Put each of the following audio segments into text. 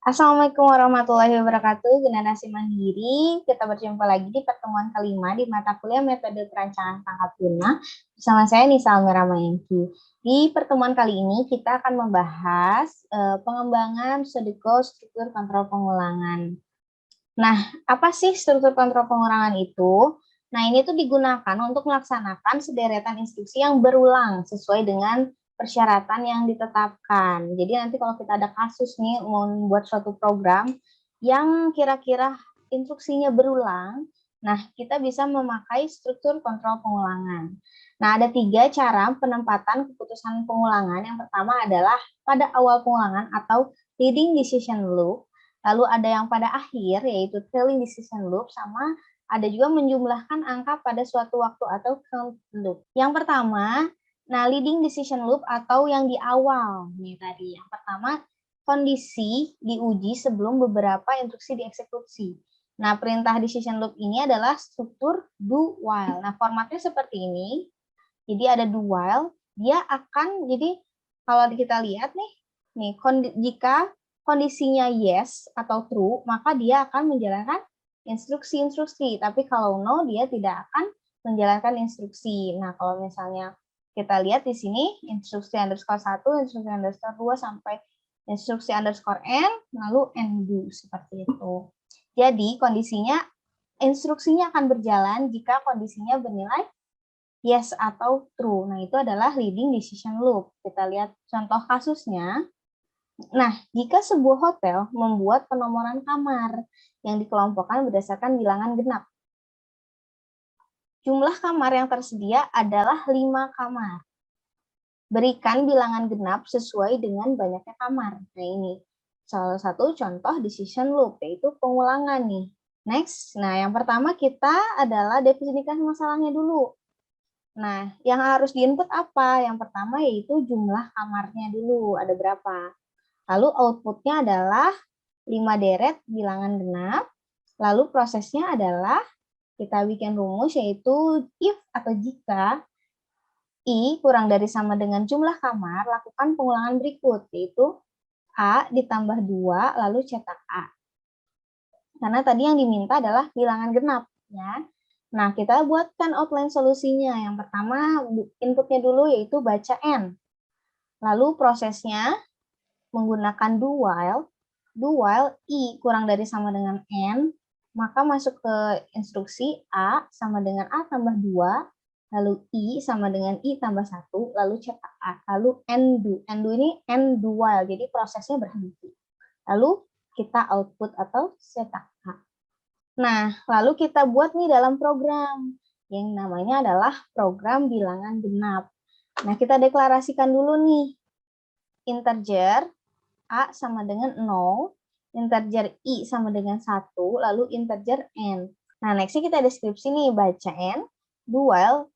Assalamualaikum warahmatullahi wabarakatuh. Generasi Mandiri, kita berjumpa lagi di pertemuan kelima di mata kuliah metode perancangan pangkat lunak bersama saya Nisa Almeramayanti. Di pertemuan kali ini kita akan membahas pengembangan metodiko struktur kontrol pengulangan. Nah, apa sih struktur kontrol pengulangan itu? Nah, ini tuh digunakan untuk melaksanakan sederetan instruksi yang berulang sesuai dengan persyaratan yang ditetapkan. Jadi nanti kalau kita ada kasus nih membuat suatu program yang kira-kira instruksinya berulang, nah kita bisa memakai struktur kontrol pengulangan. Nah, ada 3 cara penempatan keputusan pengulangan. Yang pertama adalah pada awal pengulangan atau leading decision loop. Lalu ada yang pada akhir, yaitu trailing decision loop, sama ada juga menjumlahkan angka pada suatu waktu atau count loop. Yang pertama, nah leading decision loop atau yang di awal. Nih tadi, yang pertama, kondisi diuji sebelum beberapa instruksi dieksekusi. Nah, perintah decision loop ini adalah struktur do while. Nah, formatnya seperti ini. Jadi ada do while, dia akan, jadi kalau kita lihat nih jika kondisinya yes atau true, maka dia akan menjalankan instruksi-instruksi. Tapi kalau no, dia tidak akan menjalankan instruksi. Nah, kalau misalnya kita lihat di sini, instruksi underscore 1, instruksi underscore 2, sampai instruksi underscore n, lalu n do, seperti itu. Jadi, instruksinya akan berjalan jika kondisinya bernilai yes atau true. Nah, itu adalah leading decision loop. Kita lihat contoh kasusnya. Nah, jika sebuah hotel membuat penomoran kamar yang dikelompokkan berdasarkan bilangan genap. Jumlah kamar yang tersedia adalah 5 kamar. Berikan bilangan genap sesuai dengan banyaknya kamar. Nah, ini salah satu contoh decision loop, yaitu pengulangan nih. Next, nah yang pertama kita adalah definisikan masalahnya dulu. Nah, yang harus diinput apa? Yang pertama yaitu jumlah kamarnya dulu, ada berapa. Lalu outputnya adalah 5 deret bilangan genap. Lalu prosesnya adalah kita bikin rumus yaitu if atau jika I kurang dari sama dengan jumlah kamar, lakukan pengulangan berikut, yaitu A ditambah 2, lalu cetak A. Karena tadi yang diminta adalah bilangan genap, ya. Nah, kita buatkan outline solusinya. Yang pertama, inputnya dulu yaitu baca N. Lalu prosesnya menggunakan do while I kurang dari sama dengan N, maka masuk ke instruksi A sama dengan A tambah 2, lalu I sama dengan I tambah 1, lalu cetak A, lalu N do. N do ini N do while, jadi prosesnya berhenti. Lalu kita output atau cetak A. Nah, lalu kita buat nih dalam program yang namanya adalah program bilangan genap. Nah, kita deklarasikan dulu nih. Integer A sama dengan 0, integer I sama dengan 1, lalu integer N. Nah, nextnya kita deskripsi nih, baca N, do while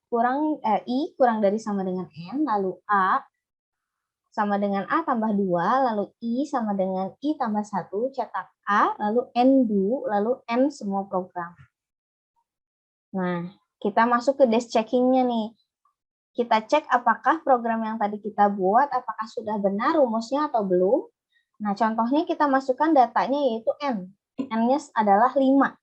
I kurang dari sama dengan N, lalu A sama dengan A tambah 2, lalu I sama dengan I tambah 1, cetak A, lalu N do, lalu N semua program. Nah, kita masuk ke desk checking-nya nih. Kita cek apakah program yang tadi kita buat, apakah sudah benar rumusnya atau belum. Nah, contohnya kita masukkan datanya yaitu N. N-nya adalah 5.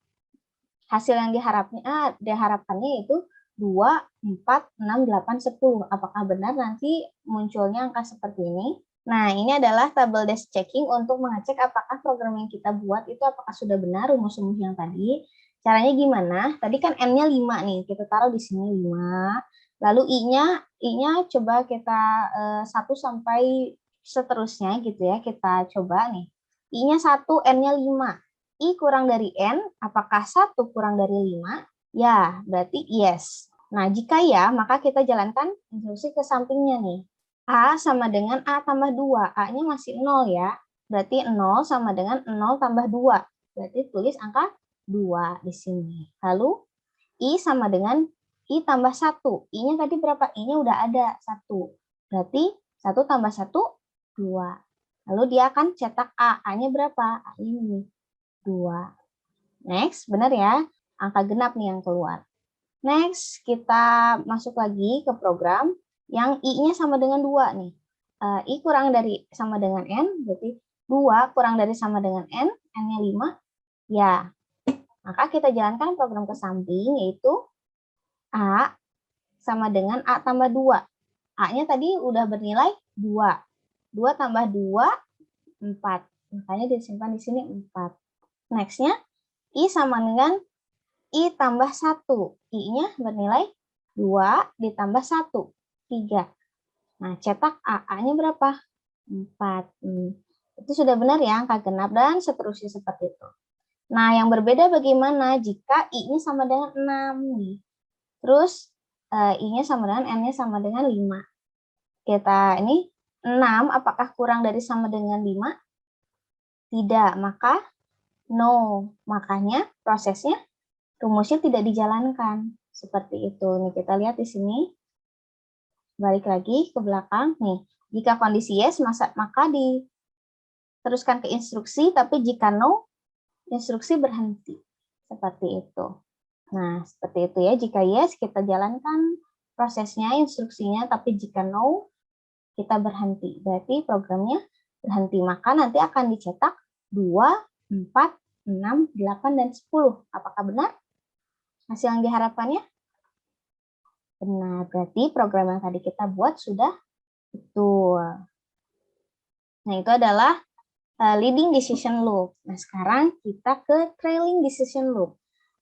Hasil yang diharapkannya yaitu 2, 4, 6, 8, 10. Apakah benar nanti munculnya angka seperti ini? Nah, ini adalah tabel desk checking untuk mengecek apakah program yang kita buat itu apakah sudah benar rumus-rumus yang tadi. Caranya gimana? Tadi kan N-nya 5 nih, kita taruh di sini 5. Lalu I-nya coba kita 1 sampai seterusnya gitu ya, kita coba nih. I-nya 1, N-nya 5. I kurang dari N, apakah 1 kurang dari 5? Ya, berarti yes. Nah, jika ya, maka kita jalankan instruksi ke sampingnya nih. A sama dengan A tambah 2. A-nya masih 0 ya. Berarti 0 sama dengan 0 tambah 2. Berarti tulis angka 2 di sini. Lalu, I sama dengan I tambah 1. I-nya tadi berapa? I-nya udah ada 1. Berarti 1 tambah 1, 2. Lalu dia akan cetak A. A-nya berapa? A ini. 2. Next, benar ya? Angka genap nih yang keluar. Next, kita masuk lagi ke program yang I-nya sama dengan 2 nih. I kurang dari sama dengan N, berarti 2 kurang dari sama dengan N, N-nya 5, ya. Maka kita jalankan program ke samping, yaitu A sama dengan A tambah 2. A-nya tadi udah bernilai 2. 2 tambah 2, 4. Makanya disimpan di sini 4. Next-nya, I sama dengan I tambah 1. I-nya bernilai 2 ditambah 1, 3. Nah, cetak A-nya berapa? 4. Itu sudah benar ya, angka genap dan seterusnya seperti itu. Nah, yang berbeda bagaimana jika I-nya sama dengan 6 nih. Terus I-nya sama dengan N-nya sama dengan 5. Kita ini 6 apakah kurang dari sama dengan 5? Tidak, maka no. Makanya prosesnya, rumusnya tidak dijalankan. Seperti itu. Nih kita lihat di sini. Balik lagi ke belakang. Nih, jika kondisi yes, maka diteruskan ke instruksi, tapi jika no, instruksi berhenti. Seperti itu. Nah, seperti itu ya. Jika yes, kita jalankan prosesnya, instruksinya, tapi jika no, kita berhenti. Berarti programnya berhenti. Maka nanti akan dicetak 2, 4, 6, 8, dan 10. Apakah benar hasil yang diharapkannya? Benar. Berarti program yang tadi kita buat sudah betul. Nah, itu adalah leading decision loop. Nah, sekarang kita ke trailing decision loop.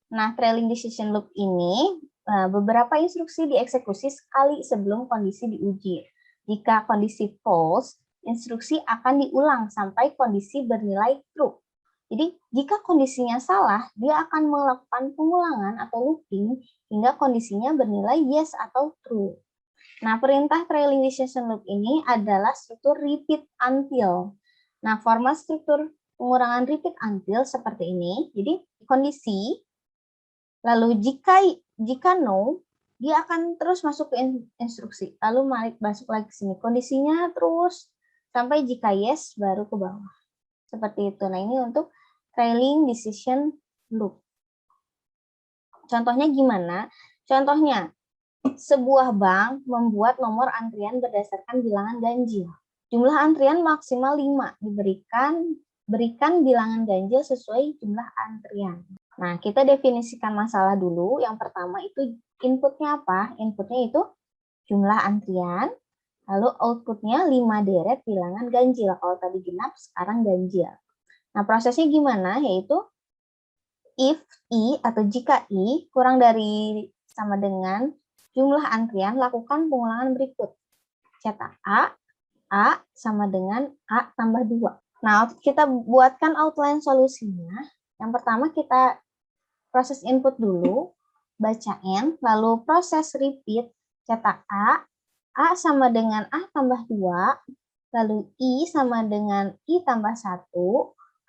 Nah, trailing decision loop ini beberapa instruksi dieksekusi sekali sebelum kondisi diuji. Jika kondisi false, instruksi akan diulang sampai kondisi bernilai true. Jadi, jika kondisinya salah, dia akan melakukan pengulangan atau looping hingga kondisinya bernilai yes atau true. Nah, perintah trailing decision loop ini adalah struktur repeat until. Nah, format struktur pengurangan repeat until seperti ini. Jadi, kondisi, lalu jika no, dia akan terus masuk ke instruksi. Lalu masuk lagi ke sini. Kondisinya terus sampai jika yes, baru ke bawah. Seperti itu. Nah, ini untuk trailing decision loop. Contohnya gimana? Contohnya, sebuah bank membuat nomor antrian berdasarkan bilangan ganjil. Jumlah antrian maksimal 5, berikan bilangan ganjil sesuai jumlah antrian. Nah, kita definisikan masalah dulu. Yang pertama itu inputnya apa? Inputnya itu jumlah antrian, lalu outputnya 5 deret bilangan ganjil. Kalau tadi genap, sekarang ganjil. Nah, prosesnya gimana? Yaitu if I atau jika I kurang dari sama dengan jumlah antrian, lakukan pengulangan berikut. Cetak A sama dengan A tambah 2. Nah, kita buatkan outline solusinya. Yang pertama kita proses input dulu, baca N, lalu proses repeat, cetak A sama dengan A tambah 2, lalu I sama dengan I tambah 1,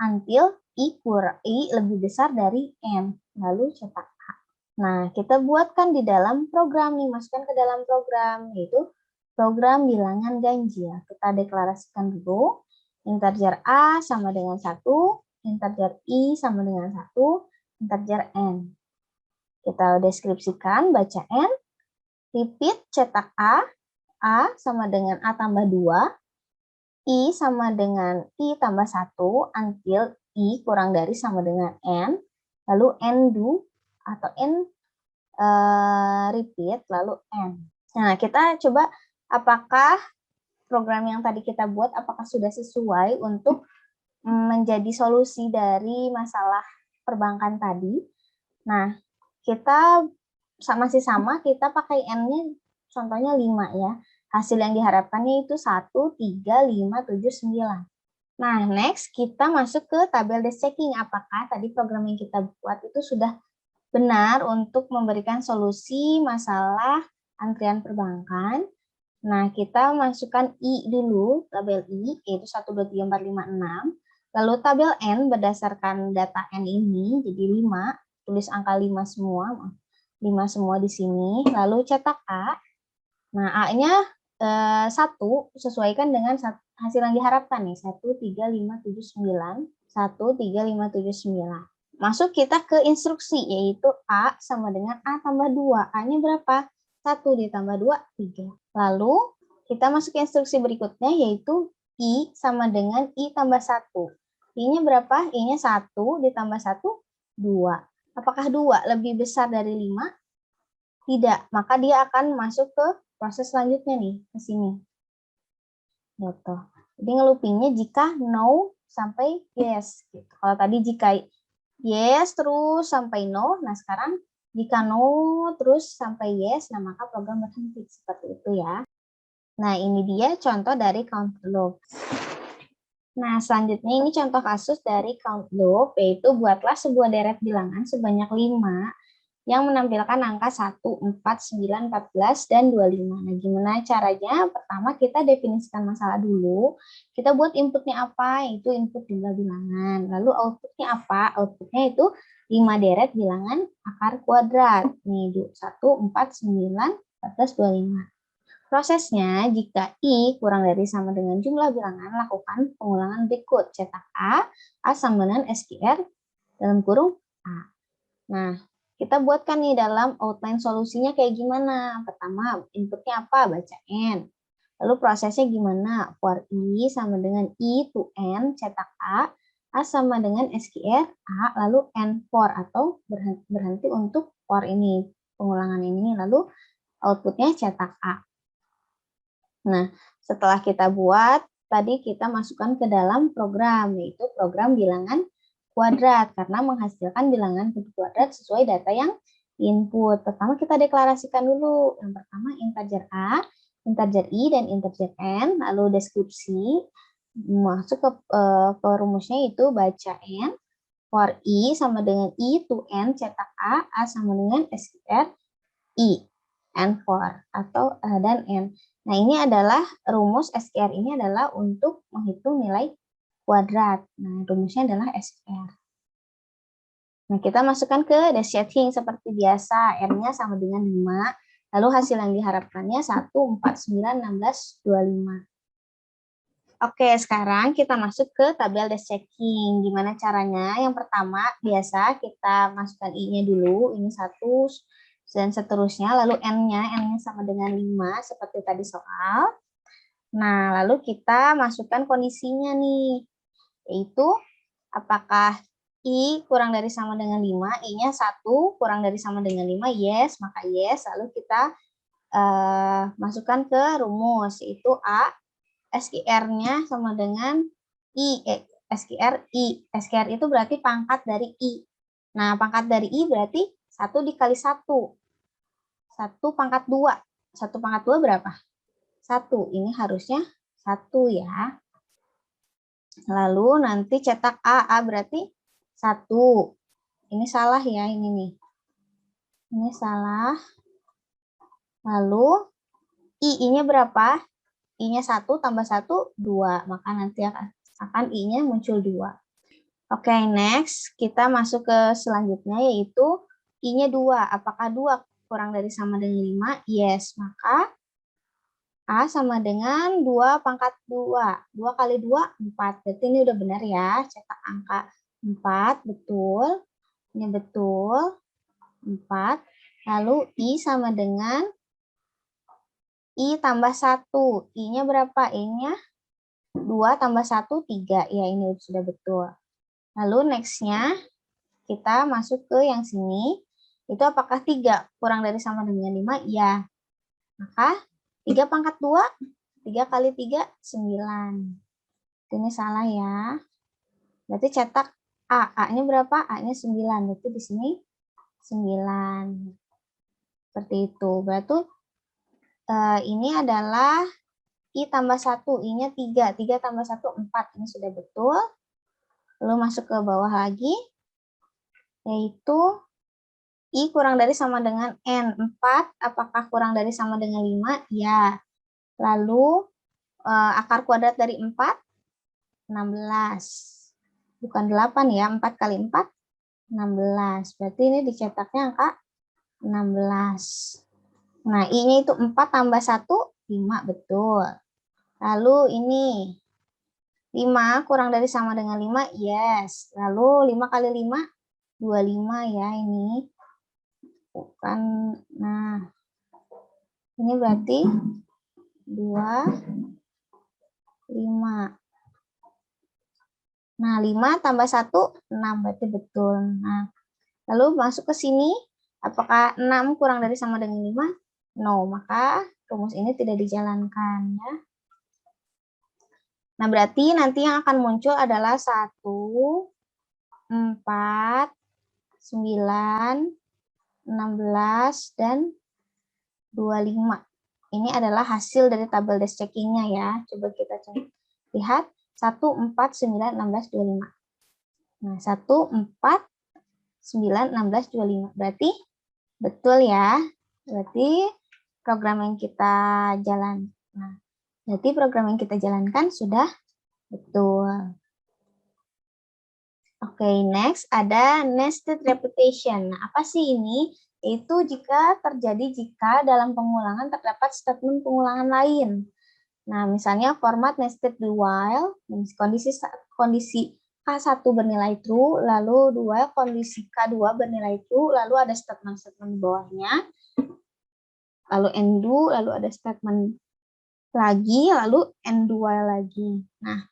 until I lebih besar dari N, lalu cetak A. Nah, kita buatkan di dalam program nih, masukkan ke dalam program, yaitu program bilangan ganjil. Kita deklarasikan dulu, integer A sama dengan 1, integer I sama dengan 1, integer N. Kita deskripsikan, baca N, repeat, cetak A sama dengan A tambah 2, I sama dengan I tambah 1, until I kurang dari sama dengan N, lalu N do, atau N repeat, lalu N. Nah, kita coba apakah program yang tadi kita buat, apakah sudah sesuai untuk menjadi solusi dari masalah perbankan tadi. Nah, kita masih sama, kita pakai N-nya contohnya 5 ya. Hasil yang diharapkannya itu 1, 3, 5, 7, 9. Nah, next kita masuk ke tabel desk checking. Apakah tadi program yang kita buat itu sudah benar untuk memberikan solusi masalah antrian perbankan. Nah, kita masukkan I dulu, tabel I, yaitu 1, 2, 3, 4, 5, 6. Lalu tabel N berdasarkan data N ini, jadi 5, tulis angka 5 semua. 5 semua di sini, lalu cetak A. Nah, A-nya 1 sesuaikan dengan hasil yang diharapkan nih, 1, 3, 5, 7, 9, 1, 3, 5, 7, 9. Masuk kita ke instruksi, yaitu A sama dengan A tambah 2. A-nya berapa? 1 ditambah 2, 3. Lalu kita masuk ke instruksi berikutnya, yaitu I sama dengan I tambah 1. I-nya berapa? I-nya 1 ditambah 1, 2. Apakah 2 lebih besar dari 5? Tidak, maka dia akan masuk ke proses selanjutnya nih, ke sini. Gitu. Jadi ngelupinnya jika no sampai yes. Gitu. Kalau tadi jika yes terus sampai no, nah sekarang jika no terus sampai yes, nah maka program berhenti. Seperti itu ya. Nah ini dia contoh dari count loop. Nah selanjutnya ini contoh kasus dari count loop, yaitu buatlah sebuah deret bilangan sebanyak 5 yang menampilkan angka 1, 4, 9, 14, dan 25. Nah, gimana caranya? Pertama, kita definisikan masalah dulu. Kita buat inputnya apa? Itu input jumlah bilangan. Lalu outputnya apa? Outputnya itu 5 deret bilangan akar kuadrat. Nih, 1, 4, 9, 14, 25. Prosesnya, jika I kurang dari sama dengan jumlah bilangan, lakukan pengulangan berikut. Cetak A sama dengan SQR dalam kurung A. Nah, kita buatkan nih dalam outline solusinya kayak gimana. Pertama, inputnya apa? Baca N. Lalu prosesnya gimana? For I sama dengan I to N, cetak A sama dengan SQR A, lalu N for, atau berhenti untuk for ini, pengulangan ini, lalu outputnya cetak A. Nah, setelah kita buat, tadi kita masukkan ke dalam program, yaitu program bilangan kuadrat, karena menghasilkan bilangan kuadrat sesuai data yang input. Pertama kita deklarasikan dulu. Yang pertama integer A, integer I, dan integer N. Lalu deskripsi, masuk ke rumusnya itu baca N. For I sama dengan I to N, cetak A sama dengan SQR I, N for, atau dan N. Nah ini adalah rumus SQR ini adalah untuk menghitung nilai kuadrat. Nah, rumusnya adalah SQR. Nah, kita masukkan ke dash setting seperti biasa. R-nya sama dengan 5. Lalu hasil yang diharapkannya 1, 4, 9, 16, 25. Oke, sekarang kita masuk ke tabel dash checking. Gimana caranya? Yang pertama, biasa kita masukkan I-nya dulu. Ini 1, dan seterusnya. Lalu N-nya sama dengan 5, seperti tadi soal. Nah, lalu kita masukkan kondisinya nih, yaitu apakah I kurang dari sama dengan 5, I-nya 1 kurang dari sama dengan 5, yes, maka yes. Lalu kita masukkan ke rumus, yaitu A, SQR-nya sama dengan I, SQR I. SQR itu berarti pangkat dari I. Nah, pangkat dari I berarti 1 dikali 1. 1 pangkat 2. 1 pangkat 2 berapa? 1. Ini harusnya 1 ya. Lalu nanti cetak A berarti 1. Ini salah ya, ini nih. Ini salah. Lalu I-nya berapa? I-nya 1 tambah 1, 2. Maka nanti akan I-nya muncul 2. Oke, next. Kita masuk ke selanjutnya, yaitu I-nya 2. Apakah 2 kurang dari sama dengan 5? Yes. Maka A sama dengan 2 pangkat 2. 2 kali 2, 4. Berarti ini udah benar ya. Cetak angka 4, betul. Ini betul. 4. Lalu I sama dengan I tambah 1. I-nya berapa? I-nya 2 tambah 1, 3. Ya, ini sudah betul. Lalu next-nya kita masuk ke yang sini. Itu apakah 3 kurang dari sama dengan 5? Ya. Maka 3 pangkat 2, 3 kali 3, 9. Ini salah ya. Berarti cetak A. A-nya berapa? A-nya 9. Berarti di sini 9. Seperti itu. Berarti ini adalah I tambah 1. I-nya 3. 3 tambah 1, 4. Ini sudah betul. Lalu masuk ke bawah lagi. Yaitu I kurang dari sama dengan N. 4. Apakah kurang dari sama dengan 5? Ya. Lalu akar kuadrat dari 4, 16. Bukan 8 ya, 4 kali 4, 16. Berarti ini dicetaknya angka 16. Nah, I-nya itu 4 tambah 1, 5, betul. Lalu ini, 5 kurang dari sama dengan 5, yes. Lalu 5 kali 5, 25 ya ini. Bukan, nah, ini berarti 2, 5. Nah, 5 tambah 1, 6. Berarti betul. Nah, lalu masuk ke sini, apakah 6 kurang dari sama dengan 5? No, maka rumus ini tidak dijalankan. Ya. Nah, berarti nanti yang akan muncul adalah 1, 4, 9, 16, dan 25. Ini adalah hasil dari tabel dash checkingnya ya. Coba kita lihat. 1, 4, 9, 16, 25. Nah, 1, 4, 9, 16, 25. Berarti betul ya. Berarti program yang kita jalankan sudah betul. Oke, next ada nested repetition. Nah, apa sih ini? Itu jika dalam pengulangan terdapat statement pengulangan lain. Nah, misalnya format nested while, kondisi K1 bernilai true, lalu while kondisi K2 bernilai true, lalu ada statement-statement di bawahnya, lalu end do, lalu ada statement lagi, lalu end while lagi. Nah,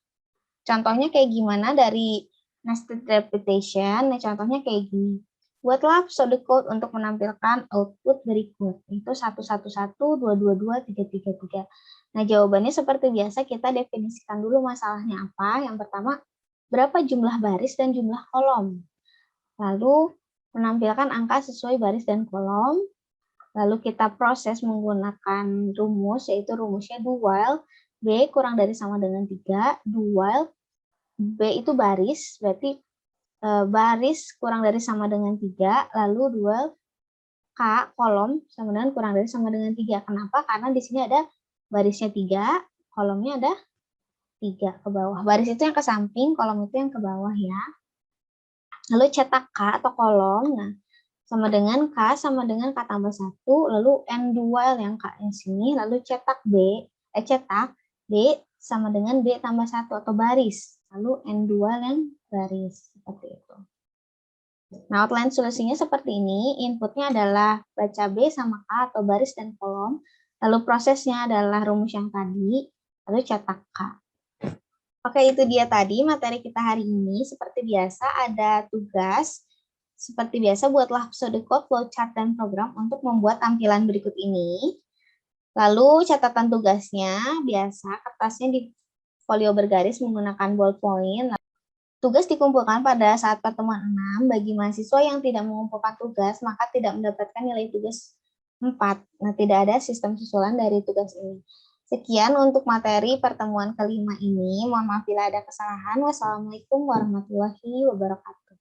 contohnya kayak gimana dari nested repetition? Nah, contohnya kayak gini. Buatlah pseudocode untuk menampilkan output berikut. Itu 111, 222, 333. Nah, jawabannya seperti biasa kita definisikan dulu masalahnya apa. Yang pertama, berapa jumlah baris dan jumlah kolom. Lalu, menampilkan angka sesuai baris dan kolom. Lalu kita proses menggunakan rumus, yaitu rumusnya do while B kurang dari sama dengan 3, do while B itu baris, berarti baris kurang dari sama dengan 3, lalu dual K kolom sama dengan kurang dari sama dengan 3. Kenapa? Karena di sini ada barisnya 3, kolomnya ada 3 ke bawah. Baris itu yang ke samping, kolom itu yang ke bawah ya. Lalu cetak K atau kolom, nah sama dengan K sama dengan K tambah 1, lalu end dual yang K di sini, lalu cetak cetak B sama dengan B tambah 1 atau baris, lalu end dual yang baris, seperti itu. Nah, outline solusinya seperti ini. Inputnya adalah baca B sama K atau baris dan kolom. Lalu prosesnya adalah rumus yang tadi, lalu cetak K. Oke, itu dia tadi materi kita hari ini. Seperti biasa ada tugas. Seperti biasa buatlah pseudocode, flowchart, dan program untuk membuat tampilan berikut ini. Lalu catatan tugasnya, biasa kertasnya di folio bergaris menggunakan ballpoint. Tugas dikumpulkan pada saat pertemuan 6. Bagi mahasiswa yang tidak mengumpulkan tugas, maka tidak mendapatkan nilai tugas 4. Nah, tidak ada sistem susulan dari tugas ini. Sekian untuk materi pertemuan kelima ini. Mohon maaf bila ada kesalahan. Wassalamualaikum warahmatullahi wabarakatuh.